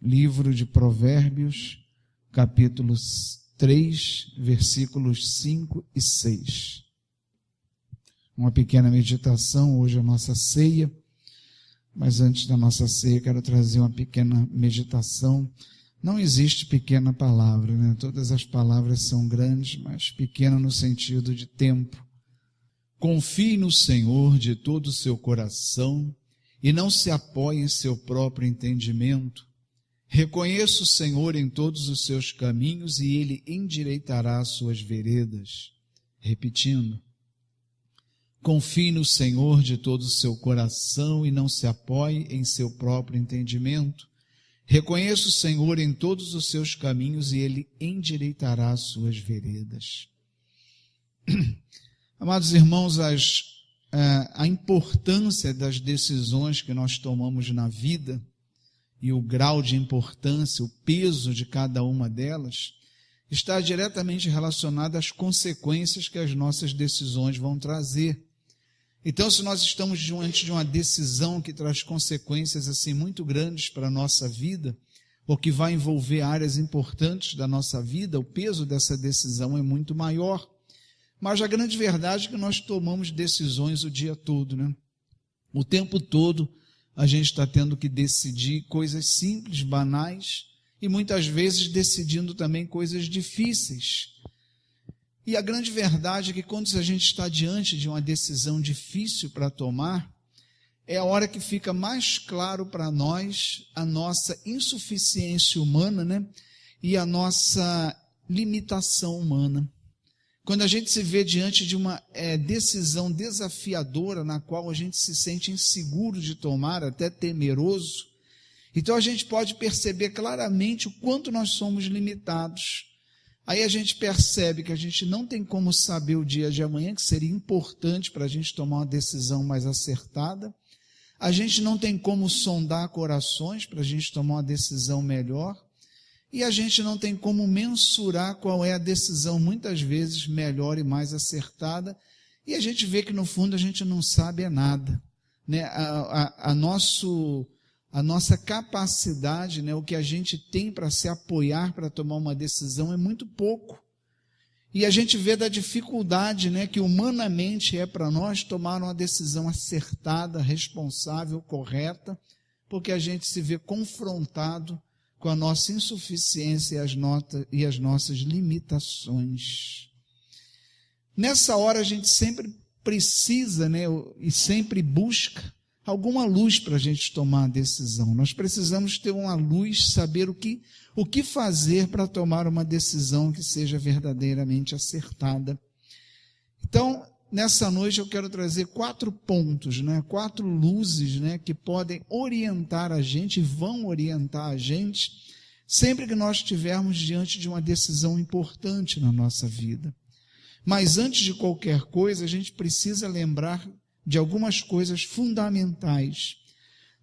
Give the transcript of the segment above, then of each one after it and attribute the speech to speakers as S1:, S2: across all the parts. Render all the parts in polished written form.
S1: livro de Provérbios, capítulo 3, versículos 5 e 6. Uma pequena meditação, hoje é a nossa ceia, mas antes da nossa ceia quero trazer uma pequena meditação. Não existe pequena palavra, né? Todas as palavras são grandes, mas pequena no sentido de tempo. Confie no Senhor de todo o seu coração e não se apoie em seu próprio entendimento. Reconheça o Senhor em todos os seus caminhos e Ele endireitará as suas veredas. Repetindo, confie no Senhor de todo o seu coração e não se apoie em seu próprio entendimento. Reconheça o Senhor em todos os seus caminhos e Ele endireitará as suas veredas. Amados irmãos, a importância das decisões que nós tomamos na vida e o grau de importância, o peso de cada uma delas, está diretamente relacionado às consequências que as nossas decisões vão trazer. Então, se nós estamos diante de uma decisão que traz consequências assim muito grandes para a nossa vida, ou que vai envolver áreas importantes da nossa vida, o peso dessa decisão é muito maior. Mas a grande verdade é que nós tomamos decisões o dia todo, né? O tempo todo a gente está tendo que decidir coisas simples, banais, e muitas vezes decidindo também coisas difíceis. E a grande verdade é que quando a gente está diante de uma decisão difícil para tomar, é a hora que fica mais claro para nós a nossa insuficiência humana, né? E a nossa limitação humana. Quando a gente se vê diante de uma decisão desafiadora, na qual a gente se sente inseguro de tomar, até temeroso, então a gente pode perceber claramente o quanto nós somos limitados. Aí a gente percebe que a gente não tem como saber o dia de amanhã, que seria importante para a gente tomar uma decisão mais acertada. A gente não tem como sondar corações para a gente tomar uma decisão melhor. E a gente não tem como mensurar qual é a decisão, muitas vezes, melhor e mais acertada. E a gente vê que, no fundo, a gente não sabe nada, né? A nossa capacidade, né, o que a gente tem para se apoiar para tomar uma decisão é muito pouco. E a gente vê da dificuldade, né, que humanamente é para nós tomar uma decisão acertada, responsável, correta, porque a gente se vê confrontado com a nossa insuficiência e as nossas limitações. Nessa hora a gente sempre precisa, né, e sempre busca alguma luz para a gente tomar a decisão. Nós precisamos ter uma luz, saber o que fazer para tomar uma decisão que seja verdadeiramente acertada. Então, nessa noite eu quero trazer 4 pontos, né? 4 luzes, né, que podem orientar a gente, vão orientar a gente, sempre que nós estivermos diante de uma decisão importante na nossa vida. Mas antes de qualquer coisa, a gente precisa lembrar de algumas coisas fundamentais.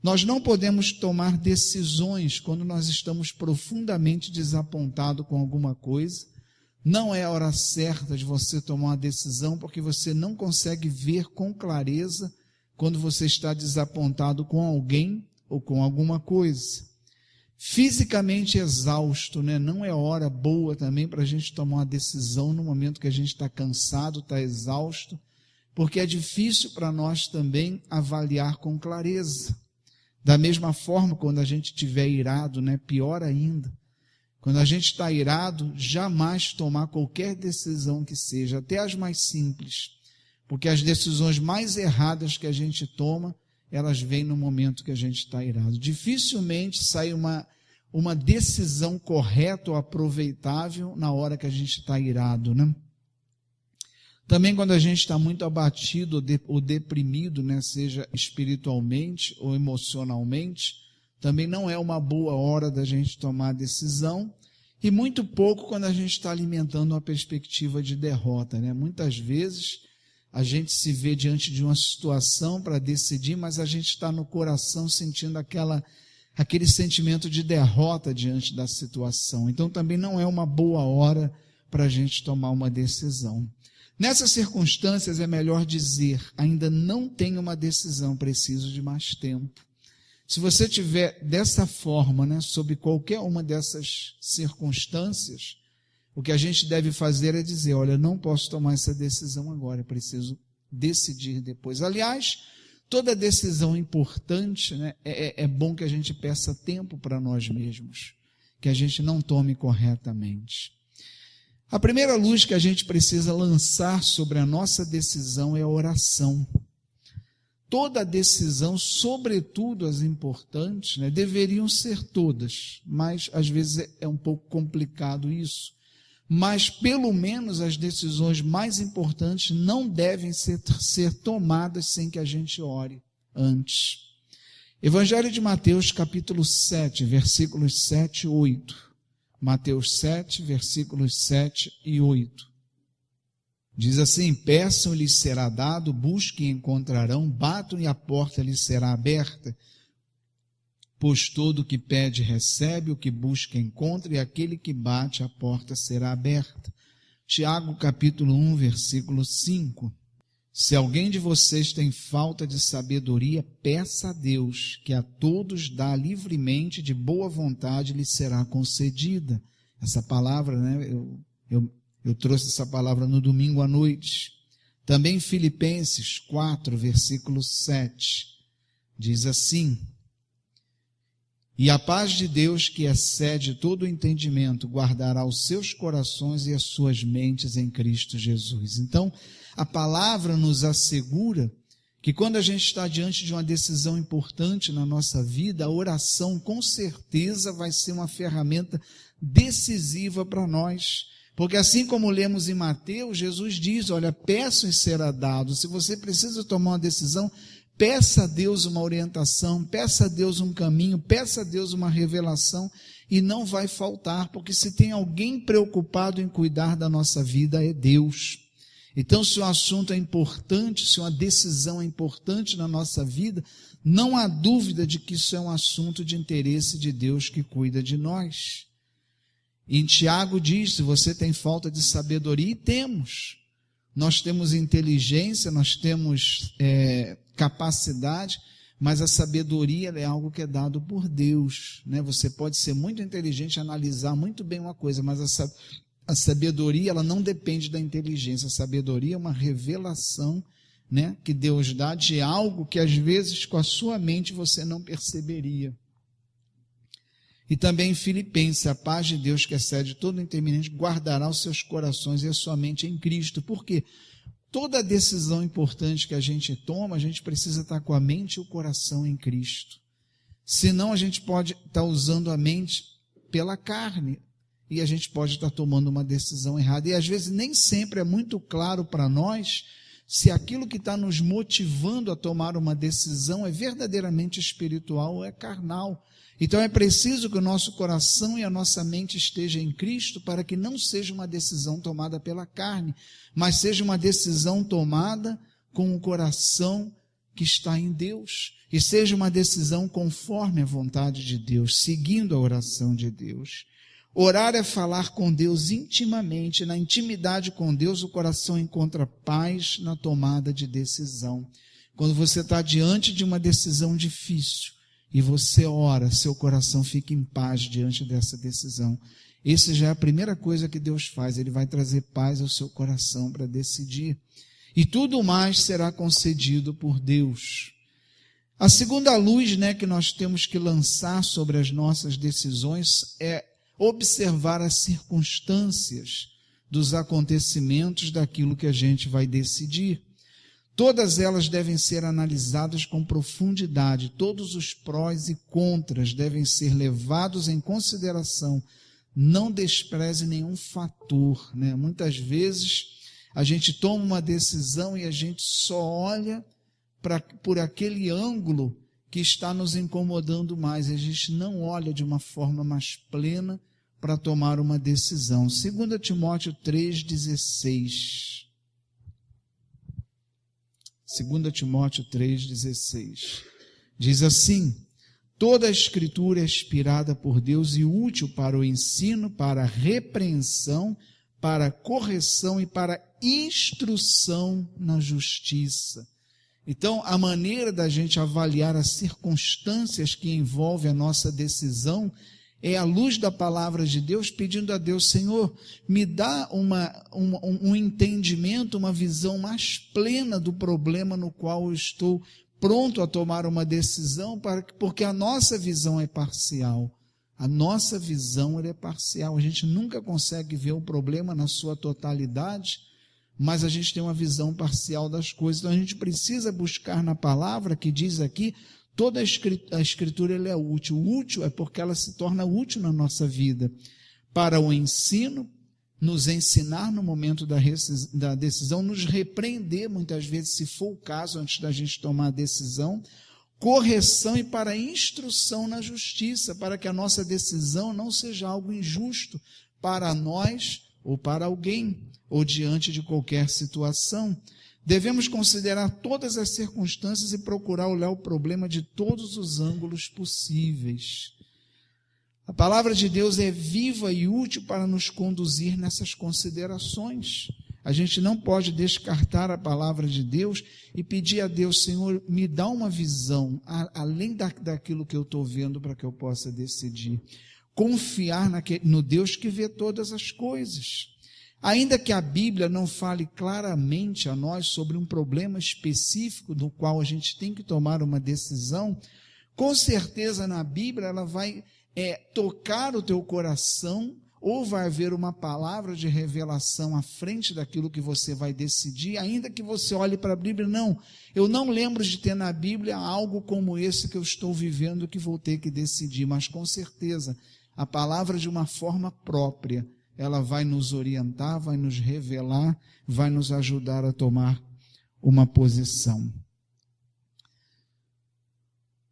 S1: Nós não podemos tomar decisões quando nós estamos profundamente desapontados com alguma coisa. Não é a hora certa de você tomar uma decisão, porque você não consegue ver com clareza quando você está desapontado com alguém ou com alguma coisa. Fisicamente exausto, né? Não é hora boa também para a gente tomar uma decisão no momento que a gente está cansado, está exausto, porque é difícil para nós também avaliar com clareza. Da mesma forma, quando a gente estiver irado, né? Pior ainda. Quando a gente está irado, jamais tomar qualquer decisão que seja, até as mais simples. Porque as decisões mais erradas que a gente toma, elas vêm no momento que a gente está irado. Dificilmente sai uma decisão correta ou aproveitável na hora que a gente está irado, né? Também quando a gente está muito abatido ou deprimido, né, seja espiritualmente ou emocionalmente, também não é uma boa hora da gente tomar a decisão, e muito pouco quando a gente está alimentando uma perspectiva de derrota, né? Muitas vezes a gente se vê diante de uma situação para decidir, mas a gente está no coração sentindo aquele sentimento de derrota diante da situação. Então também não é uma boa hora para a gente tomar uma decisão. Nessas circunstâncias é melhor dizer, ainda não tenho uma decisão, preciso de mais tempo. Se você tiver dessa forma, né, sob qualquer uma dessas circunstâncias, o que a gente deve fazer é dizer, olha, não posso tomar essa decisão agora, preciso decidir depois. Aliás, toda decisão importante, né, é bom que a gente peça tempo para nós mesmos, que a gente não tome corretamente. A primeira luz que a gente precisa lançar sobre a nossa decisão é a oração. Toda decisão, sobretudo as importantes, né, deveriam ser todas, mas às vezes é um pouco complicado isso. Mas pelo menos as decisões mais importantes não devem ser tomadas sem que a gente ore antes. Evangelho de Mateus, capítulo 7, versículos 7 e 8. Mateus 7, versículos 7 e 8. Diz assim, peçam e lhes será dado, busquem e encontrarão, batam e a porta lhes será aberta. Pois todo o que pede recebe, o que busca encontra, e aquele que bate a porta será aberta. Tiago capítulo 1, versículo 5. Se alguém de vocês tem falta de sabedoria, peça a Deus, que a todos dá livremente, de boa vontade lhe será concedida. Essa palavra, né, eu trouxe essa palavra no domingo à noite. Também Filipenses 4, versículo 7, diz assim, e a paz de Deus, que excede todo o entendimento, guardará os seus corações e as suas mentes em Cristo Jesus. Então, a palavra nos assegura que quando a gente está diante de uma decisão importante na nossa vida, a oração com certeza vai ser uma ferramenta decisiva para nós. Porque assim como lemos em Mateus, Jesus diz, olha, peçam e será dado. Se você precisa tomar uma decisão, peça a Deus uma orientação, peça a Deus um caminho, peça a Deus uma revelação e não vai faltar, porque se tem alguém preocupado em cuidar da nossa vida é Deus. Então, se o assunto é importante, se uma decisão é importante na nossa vida, não há dúvida de que isso é um assunto de interesse de Deus que cuida de nós. Em Tiago diz, se você tem falta de sabedoria, e temos. Nós temos inteligência, nós temos capacidade, mas a sabedoria é algo que é dado por Deus, né? Você pode ser muito inteligente, analisar muito bem uma coisa, mas a sabedoria ela não depende da inteligência. A sabedoria é uma revelação, né, que Deus dá de algo que às vezes com a sua mente você não perceberia. E também em Filipenses, a paz de Deus que excede todo entendimento guardará os seus corações e a sua mente em Cristo. Por quê? Toda decisão importante que a gente toma, a gente precisa estar com a mente e o coração em Cristo. Senão a gente pode estar usando a mente pela carne e a gente pode estar tomando uma decisão errada. E às vezes nem sempre é muito claro para nós se aquilo que está nos motivando a tomar uma decisão é verdadeiramente espiritual ou é carnal. Então é preciso que o nosso coração e a nossa mente estejam em Cristo para que não seja uma decisão tomada pela carne, mas seja uma decisão tomada com o coração que está em Deus, e seja uma decisão conforme a vontade de Deus, seguindo a oração de Deus. Orar é falar com Deus intimamente, na intimidade com Deus o coração encontra paz na tomada de decisão. Quando você está diante de uma decisão difícil, e você ora, seu coração fica em paz diante dessa decisão. Essa já é a primeira coisa que Deus faz, Ele vai trazer paz ao seu coração para decidir. E tudo mais será concedido por Deus. A segunda luz, né, que nós temos que lançar sobre as nossas decisões é observar as circunstâncias dos acontecimentos daquilo que a gente vai decidir. Todas elas devem ser analisadas com profundidade, todos os prós e contras devem ser levados em consideração, não despreze nenhum fator, né? Muitas vezes a gente toma uma decisão e a gente só olha por aquele ângulo que está nos incomodando mais, a gente não olha de uma forma mais plena para tomar uma decisão. 2 Timóteo 3,16. 2 Timóteo 3,16, diz assim, toda a Escritura é inspirada por Deus e útil para o ensino, para a repreensão, para a correção e para a instrução na justiça. Então, a maneira da gente avaliar as circunstâncias que envolvem a nossa decisão é à luz da palavra de Deus, pedindo a Deus: Senhor, me dá um entendimento, uma visão mais plena do problema no qual eu estou pronto a tomar uma decisão, porque a nossa visão é parcial. A nossa visão é parcial. A gente nunca consegue ver o problema na sua totalidade, mas a gente tem uma visão parcial das coisas. Então a gente precisa buscar na palavra, que diz aqui, toda a escritura ela é útil. Útil é porque ela se torna útil na nossa vida, para o ensino, nos ensinar no momento da decisão, nos repreender muitas vezes, se for o caso, antes da gente tomar a decisão, correção e para instrução na justiça, para que a nossa decisão não seja algo injusto para nós ou para alguém, ou diante de qualquer situação. Devemos considerar todas as circunstâncias e procurar olhar o problema de todos os ângulos possíveis. A palavra de Deus é viva e útil para nos conduzir nessas considerações. A gente não pode descartar a palavra de Deus e pedir a Deus: Senhor, me dá uma visão, além daquilo que eu estou vendo, para que eu possa decidir. Confiar no Deus que vê todas as coisas. Ainda que a Bíblia não fale claramente a nós sobre um problema específico do qual a gente tem que tomar uma decisão, com certeza na Bíblia ela vai tocar o teu coração, ou vai haver uma palavra de revelação à frente daquilo que você vai decidir, ainda que você olhe para a Bíblia: não, eu não lembro de ter na Bíblia algo como esse que eu estou vivendo, que vou ter que decidir, mas com certeza a palavra, de uma forma própria, ela vai nos orientar, vai nos revelar, vai nos ajudar a tomar uma posição.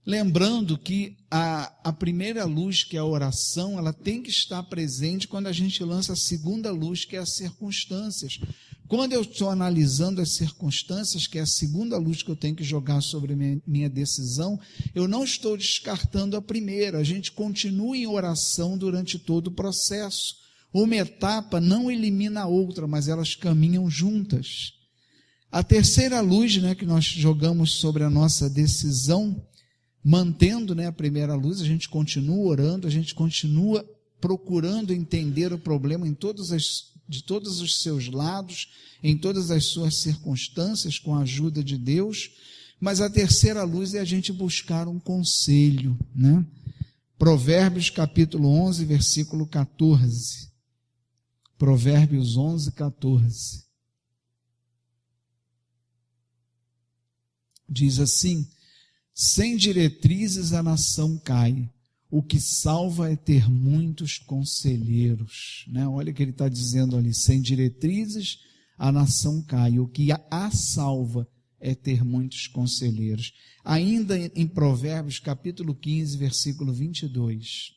S1: Lembrando que a primeira luz, que é a oração, ela tem que estar presente quando a gente lança a segunda luz, que é as circunstâncias. Quando eu estou analisando as circunstâncias, que é a segunda luz que eu tenho que jogar sobre minha decisão, eu não estou descartando a primeira. A gente continua em oração durante todo o processo. Uma etapa não elimina a outra, mas elas caminham juntas. A terceira luz, que nós jogamos sobre a nossa decisão, mantendo, a primeira luz, a gente continua orando, a gente continua procurando entender o problema de todos os seus lados, em todas as suas circunstâncias, com a ajuda de Deus. Mas a terceira luz é a gente buscar um conselho, Provérbios capítulo 11, versículo 14. Provérbios 11, 14. Diz assim: sem diretrizes a nação cai, o que salva é ter muitos conselheiros. Olha o que ele está dizendo ali: sem diretrizes a nação cai, o que a salva é ter muitos conselheiros. Ainda em Provérbios capítulo 15, versículo 22.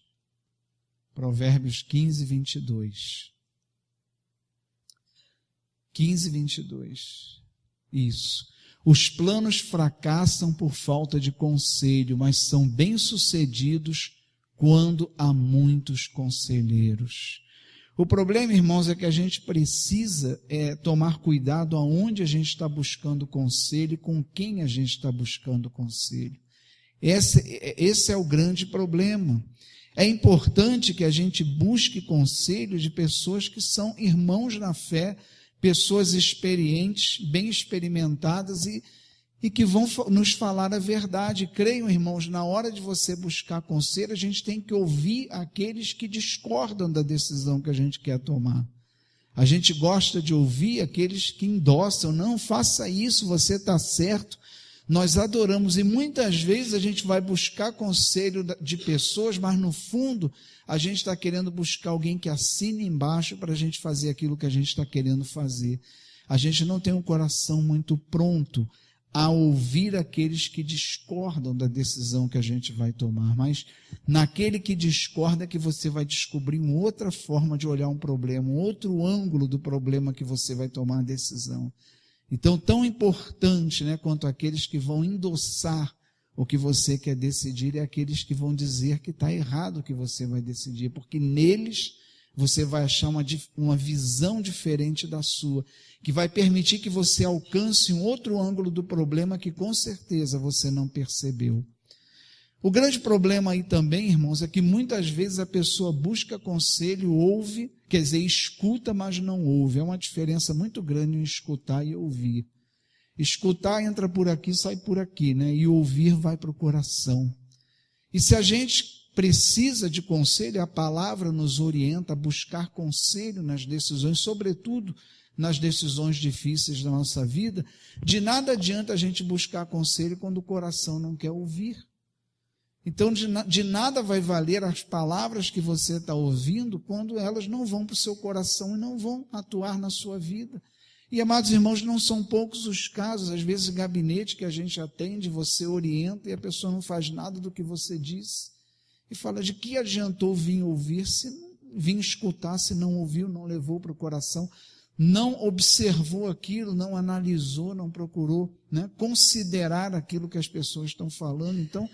S1: Provérbios 15, 22. 15, 22. Isso. Os planos fracassam por falta de conselho, mas são bem-sucedidos quando há muitos conselheiros. O problema, irmãos, é que a gente precisa tomar cuidado aonde a gente está buscando conselho e com quem a gente está buscando conselho. Esse é o grande problema. É importante que a gente busque conselho de pessoas que são irmãos na fé, pessoas experientes, bem experimentadas e que vão nos falar a verdade. Creiam, irmãos, na hora de você buscar conselho, a gente tem que ouvir aqueles que discordam da decisão que a gente quer tomar. A gente gosta de ouvir aqueles que endossam: não, faça isso, você está certo. Nós adoramos, e muitas vezes a gente vai buscar conselho de pessoas, mas no fundo a gente está querendo buscar alguém que assine embaixo para a gente fazer aquilo que a gente está querendo fazer. A gente não tem um coração muito pronto a ouvir aqueles que discordam da decisão que a gente vai tomar, mas naquele que discorda é que você vai descobrir uma outra forma de olhar um problema, um outro ângulo do problema que você vai tomar a decisão. Então, tão importante, quanto aqueles que vão endossar o que você quer decidir, é aqueles que vão dizer que está errado o que você vai decidir, porque neles você vai achar uma visão diferente da sua, que vai permitir que você alcance um outro ângulo do problema que com certeza você não percebeu. O grande problema aí também, irmãos, é que muitas vezes a pessoa busca conselho, ouve, quer dizer, escuta, mas não ouve. É uma diferença muito grande em escutar e ouvir. Escutar entra por aqui, sai por aqui, né? E ouvir vai para o coração. E se a gente precisa de conselho, a palavra nos orienta a buscar conselho nas decisões, sobretudo nas decisões difíceis da nossa vida. De nada adianta a gente buscar conselho quando o coração não quer ouvir. Então, de nada vai valer as palavras que você está ouvindo quando elas não vão para o seu coração e não vão atuar na sua vida. E, amados irmãos, não são poucos os casos, às vezes, gabinete que a gente atende, você orienta e a pessoa não faz nada do que você disse. E fala, de que adiantou vir ouvir, vir escutar, se não ouviu, não levou para o coração, não observou aquilo, não analisou, não procurou, né, considerar aquilo que as pessoas estão falando. Então,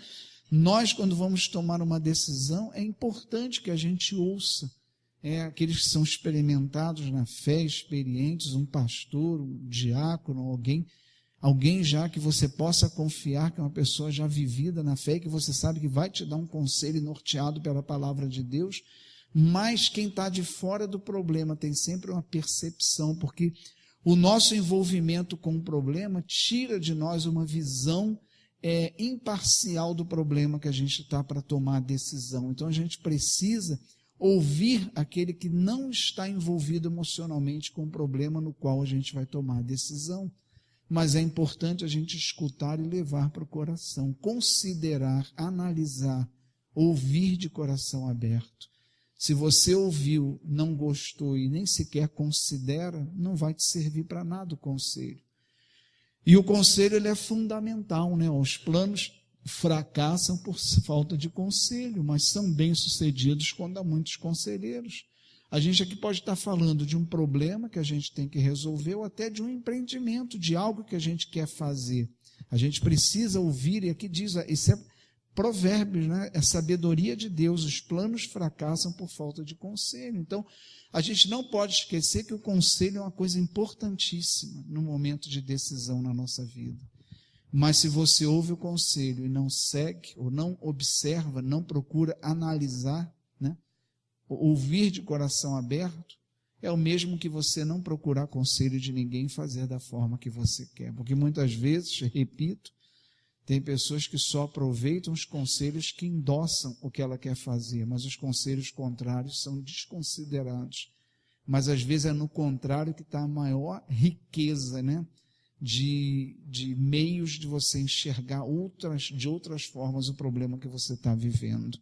S1: nós, quando vamos tomar uma decisão, é importante que a gente ouça aqueles que são experimentados na fé, experientes, um pastor, um diácono, alguém já que você possa confiar, que é uma pessoa já vivida na fé, que você sabe que vai te dar um conselho norteado pela palavra de Deus. Mas quem está de fora do problema tem sempre uma percepção, porque o nosso envolvimento com o problema tira de nós uma visão imparcial do problema que a gente está para tomar a decisão. Então a gente precisa ouvir aquele que não está envolvido emocionalmente com o problema no qual a gente vai tomar a decisão. Mas é importante a gente escutar e levar para o coração, considerar, analisar, ouvir de coração aberto. Se você ouviu, não gostou e nem sequer considera, não vai te servir para nada o conselho. E o conselho ele é fundamental, né? Os planos fracassam por falta de conselho, mas são bem-sucedidos quando há muitos conselheiros. A gente aqui pode estar falando de um problema que a gente tem que resolver ou até de um empreendimento, de algo que a gente quer fazer. A gente precisa ouvir, e aqui diz, isso é Provérbios, né? É sabedoria de Deus, os planos fracassam por falta de conselho. Então, a gente não pode esquecer que o conselho é uma coisa importantíssima no momento de decisão na nossa vida. Mas se você ouve o conselho e não segue, ou não observa, não procura analisar, né? Ouvir de coração aberto, é o mesmo que você não procurar conselho de ninguém e fazer da forma que você quer. Porque muitas vezes, repito, tem pessoas que só aproveitam os conselhos que endossam o que ela quer fazer, mas os conselhos contrários são desconsiderados. Mas às vezes é no contrário que está a maior riqueza, né? De meios de você enxergar de outras formas o problema que você está vivendo.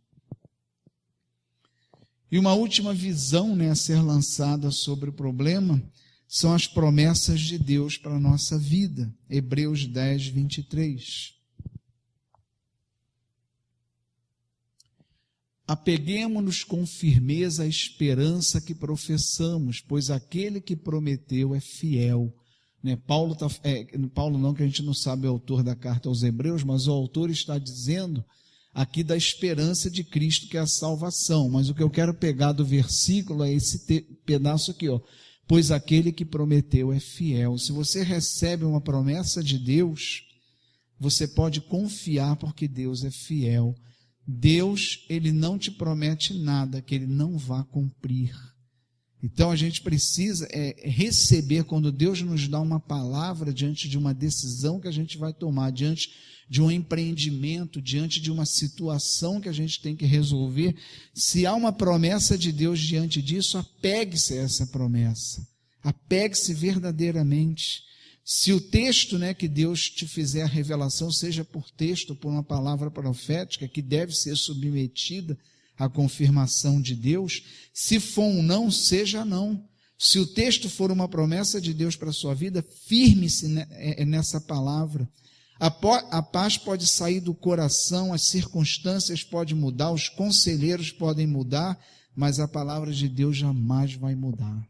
S1: E uma última visão, né, a ser lançada sobre o problema são as promessas de Deus para a nossa vida. Hebreus 10, 23. Apeguemo-nos com firmeza à esperança que professamos, pois aquele que prometeu é fiel. Né? Paulo não, que a gente não sabe o autor da carta aos Hebreus, mas o autor está dizendo aqui da esperança de Cristo, que é a salvação. Mas o que eu quero pegar do versículo é esse pedaço aqui, ó. Pois aquele que prometeu é fiel. Se você recebe uma promessa de Deus, você pode confiar porque Deus é fiel. Deus, ele não te promete nada que ele não vá cumprir. Então a gente precisa receber, quando Deus nos dá uma palavra diante de uma decisão que a gente vai tomar, diante de um empreendimento, diante de uma situação que a gente tem que resolver, se há uma promessa de Deus diante disso, apegue-se a essa promessa, apegue-se verdadeiramente. Se o texto, né, que Deus te fizer a revelação, seja por texto ou por uma palavra profética, que deve ser submetida à confirmação de Deus, se for um não, seja não. Se o texto for uma promessa de Deus para a sua vida, firme-se nessa palavra. A paz pode sair do coração, as circunstâncias podem mudar, os conselheiros podem mudar, mas a palavra de Deus jamais vai mudar.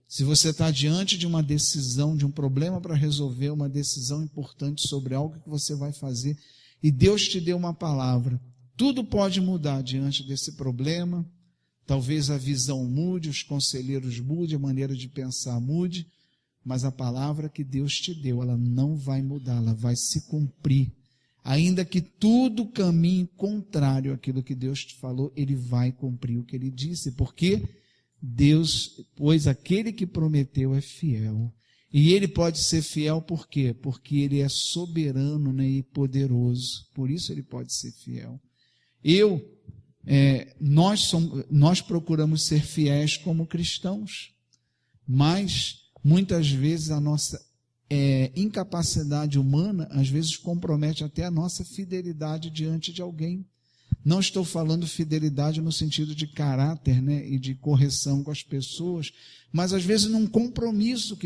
S1: Se você está diante de uma decisão, de um problema para resolver, uma decisão importante sobre algo que você vai fazer, e Deus te deu uma palavra, tudo pode mudar diante desse problema, Talvez a visão mude, os conselheiros mudem, a maneira de pensar mude, mas a palavra que Deus te deu, ela não vai mudar, ela vai se cumprir. Ainda que tudo caminhe contrário àquilo que Deus te falou, Ele vai cumprir o que Ele disse, porque pois aquele que prometeu é fiel. E Ele pode ser fiel por quê? Porque Ele é soberano, né, e poderoso. Por isso Ele pode ser fiel. Nós procuramos ser fiéis como cristãos, mas muitas vezes a nossa incapacidade humana, às vezes compromete até a nossa fidelidade diante de alguém. Não estou falando fidelidade no sentido de caráter, né, e de correção com as pessoas, mas às vezes num compromisso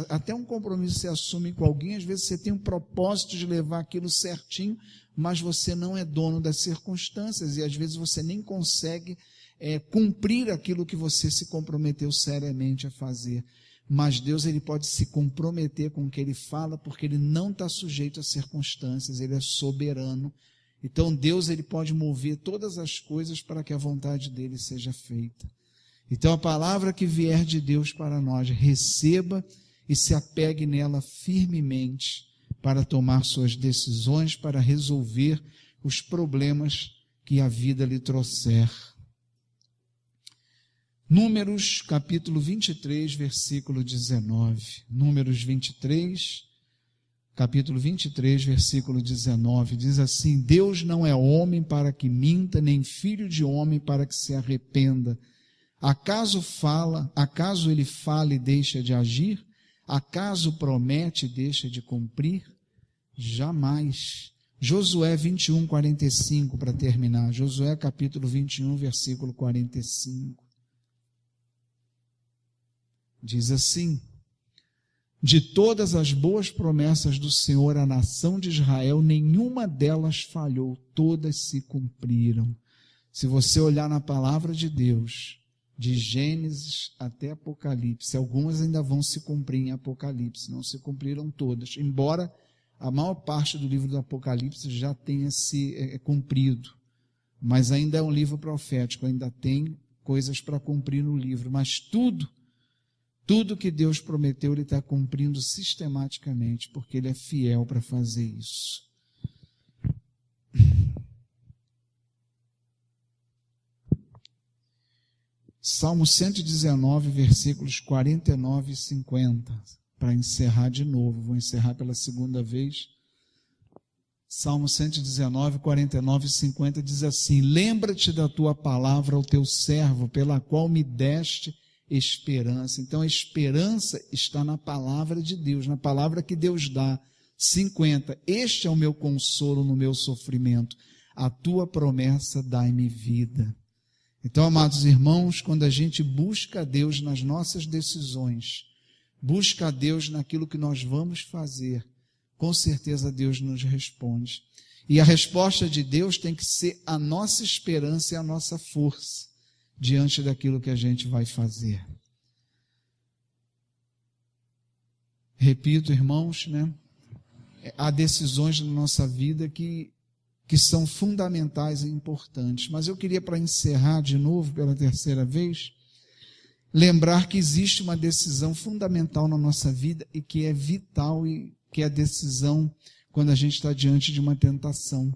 S1: até um compromisso que você assume com alguém, às vezes você tem um propósito de levar aquilo certinho, mas você não é dono das circunstâncias e às vezes você nem consegue cumprir aquilo que você se comprometeu seriamente a fazer. Mas Deus, Ele pode se comprometer com o que Ele fala, porque Ele não está sujeito às circunstâncias, Ele é soberano. Então Deus, Ele pode mover todas as coisas para que a vontade dEle seja feita. Então a palavra que vier de Deus para nós, receba e se apegue nela firmemente para tomar suas decisões, para resolver os problemas que a vida lhe trouxer. Números capítulo 23, versículo 19. Números 23, capítulo 23, versículo 19, diz assim: Deus não é homem para que minta, nem filho de homem para que se arrependa. Acaso ele fala e deixa de agir? Acaso promete e deixa de cumprir? Jamais. Josué 21, 45, para terminar. Josué capítulo 21, versículo 45. Diz assim: de todas as boas promessas do Senhor à nação de Israel, nenhuma delas falhou, todas se cumpriram. Se você olhar na palavra de Deus, de Gênesis até Apocalipse, algumas ainda vão se cumprir em Apocalipse, não se cumpriram todas, embora a maior parte do livro do Apocalipse já tenha se cumprido, mas ainda é um livro profético, ainda tem coisas para cumprir no livro, mas tudo que Deus prometeu, Ele está cumprindo sistematicamente, porque Ele é fiel para fazer isso. Salmo 119, versículos 49 e 50, para encerrar de novo, vou encerrar pela segunda vez. Salmo 119, 49 e 50 diz assim: lembra-te da tua palavra ao teu servo, pela qual me deste esperança. Então a esperança está na palavra de Deus, na palavra que Deus dá. 50, este é o meu consolo no meu sofrimento, a tua promessa dai-me vida. Então, amados irmãos, quando a gente busca a Deus nas nossas decisões, busca a Deus naquilo que nós vamos fazer, com certeza Deus nos responde. E a resposta de Deus tem que ser a nossa esperança e a nossa força diante daquilo que a gente vai fazer. Repito, irmãos, né? Há decisões na nossa vida que são fundamentais e importantes. Mas eu queria, para encerrar de novo, pela terceira vez, lembrar que existe uma decisão fundamental na nossa vida e que é vital, e que é a decisão quando a gente está diante de uma tentação.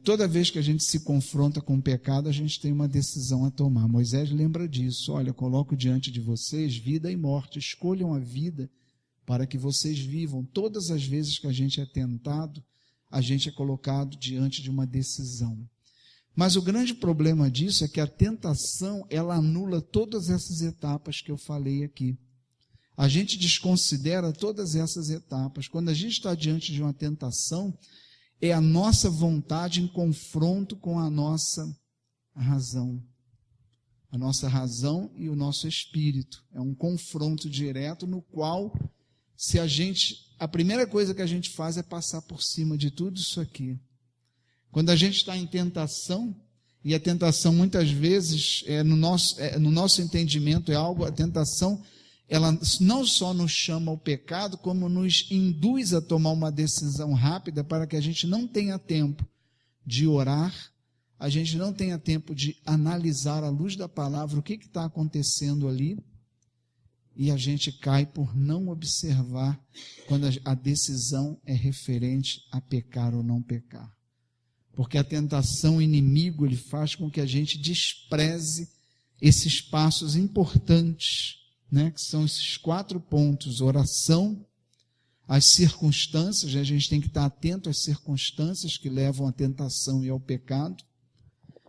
S1: Toda vez que a gente se confronta com o pecado, a gente tem uma decisão a tomar. Moisés lembra disso: olha, coloco diante de vocês vida e morte, escolham a vida para que vocês vivam. Todas as vezes que a gente é tentado, a gente é colocado diante de uma decisão. Mas o grande problema disso é que a tentação, ela anula todas essas etapas que eu falei aqui. A gente desconsidera todas essas etapas. Quando a gente está diante de uma tentação, é a nossa vontade em confronto com a nossa razão. A nossa razão e o nosso espírito. É um confronto direto no qual, a primeira coisa que a gente faz é passar por cima de tudo isso aqui. Quando a gente está em tentação, e a tentação muitas vezes, no nosso entendimento, a tentação, ela não só nos chama ao pecado, como nos induz a tomar uma decisão rápida para que a gente não tenha tempo de orar, a gente não tenha tempo de analisar à luz da palavra o que está acontecendo ali, e a gente cai por não observar quando a decisão é referente a pecar ou não pecar. Porque a tentação, o inimigo, ele faz com que a gente despreze esses passos importantes, né, que são esses 4 pontos: oração, as circunstâncias, a gente tem que estar atento às circunstâncias que levam à tentação e ao pecado,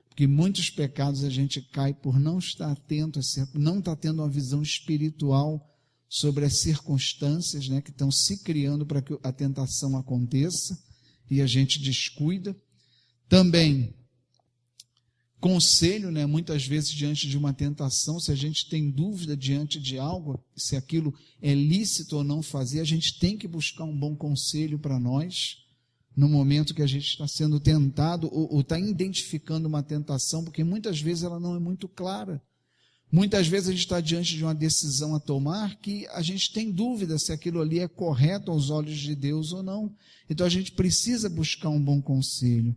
S1: porque muitos pecados a gente cai por não estar atento, não estar tendo uma visão espiritual sobre as circunstâncias, né, que estão se criando para que a tentação aconteça, e a gente descuida. Também, conselho, né, muitas vezes diante de uma tentação, se a gente tem dúvida diante de algo, se aquilo é lícito ou não fazer, a gente tem que buscar um bom conselho para nós, no momento que a gente está sendo tentado, ou está identificando uma tentação, porque muitas vezes ela não é muito clara. Muitas vezes a gente está diante de uma decisão a tomar que a gente tem dúvida se aquilo ali é correto aos olhos de Deus ou não. Então a gente precisa buscar um bom conselho.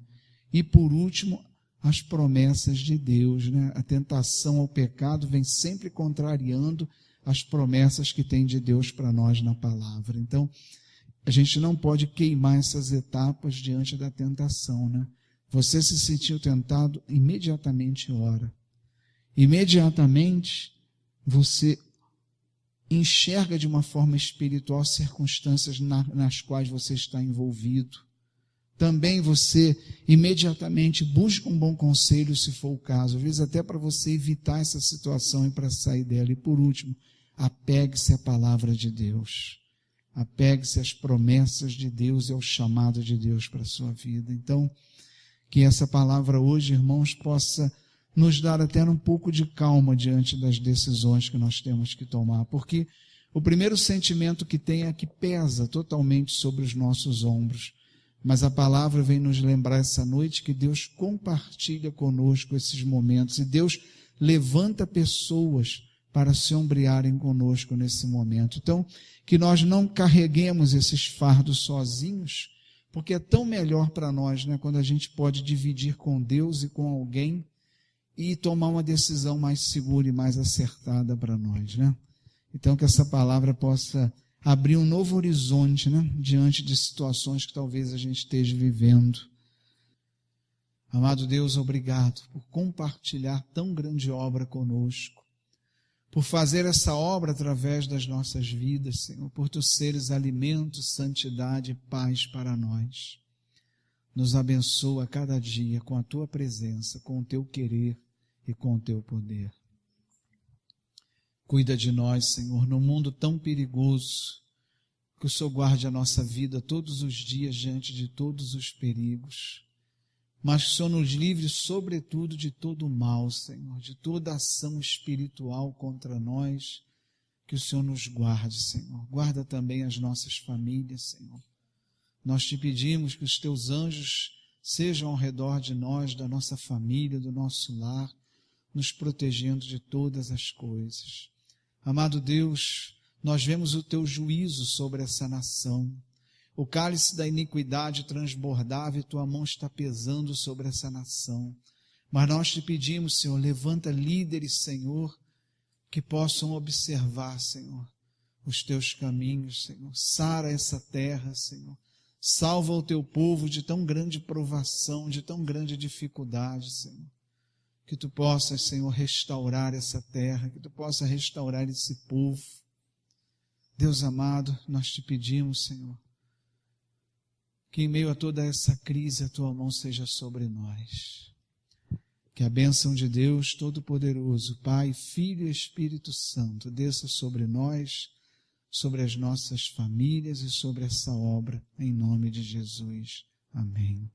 S1: E por último, as promessas de Deus, né? A tentação ao pecado vem sempre contrariando as promessas que tem de Deus para nós na palavra. Então, a gente não pode queimar essas etapas diante da tentação, né? Você se sentiu tentado, imediatamente ora. Imediatamente você enxerga de uma forma espiritual circunstâncias nas quais você está envolvido. Também você imediatamente busca um bom conselho, se for o caso, às vezes até para você evitar essa situação e para sair dela. E por último, apegue-se à palavra de Deus. Apegue-se às promessas de Deus e ao chamado de Deus para a sua vida. Então, que essa palavra hoje, irmãos, possa nos dar até um pouco de calma diante das decisões que nós temos que tomar, porque o primeiro sentimento que tem é que pesa totalmente sobre os nossos ombros, mas a palavra vem nos lembrar essa noite que Deus compartilha conosco esses momentos, e Deus levanta pessoas para se ombrearem conosco nesse momento. Então, que nós não carreguemos esses fardos sozinhos, porque é tão melhor para nós, né, quando a gente pode dividir com Deus e com alguém e tomar uma decisão mais segura e mais acertada para nós, né? Então, que essa palavra possa abrir um novo horizonte, né, diante de situações que talvez a gente esteja vivendo. Amado Deus, obrigado por compartilhar tão grande obra conosco, por fazer essa obra através das nossas vidas, Senhor, por Tu seres alimento, santidade e paz para nós. Nos abençoa cada dia com a Tua presença, com o Teu querer e com o Teu poder. Cuida de nós, Senhor, num mundo tão perigoso, que o Senhor guarde a nossa vida todos os dias diante de todos os perigos, mas que o Senhor nos livre sobretudo de todo o mal, Senhor, de toda ação espiritual contra nós, que o Senhor nos guarde, Senhor. Guarda também as nossas famílias, Senhor. Nós te pedimos que os Teus anjos sejam ao redor de nós, da nossa família, do nosso lar, nos protegendo de todas as coisas. Amado Deus, nós vemos o Teu juízo sobre essa nação. O cálice da iniquidade transbordava e Tua mão está pesando sobre essa nação. Mas nós te pedimos, Senhor, levanta líderes, Senhor, que possam observar, Senhor, os Teus caminhos, Senhor. Sara essa terra, Senhor. Salva o Teu povo de tão grande provação, de tão grande dificuldade, Senhor. Que Tu possas, Senhor, restaurar essa terra, que Tu possas restaurar esse povo. Deus amado, nós te pedimos, Senhor, que em meio a toda essa crise a Tua mão seja sobre nós. Que a bênção de Deus Todo-Poderoso, Pai, Filho e Espírito Santo, desça sobre nós, sobre as nossas famílias e sobre essa obra, em nome de Jesus. Amém.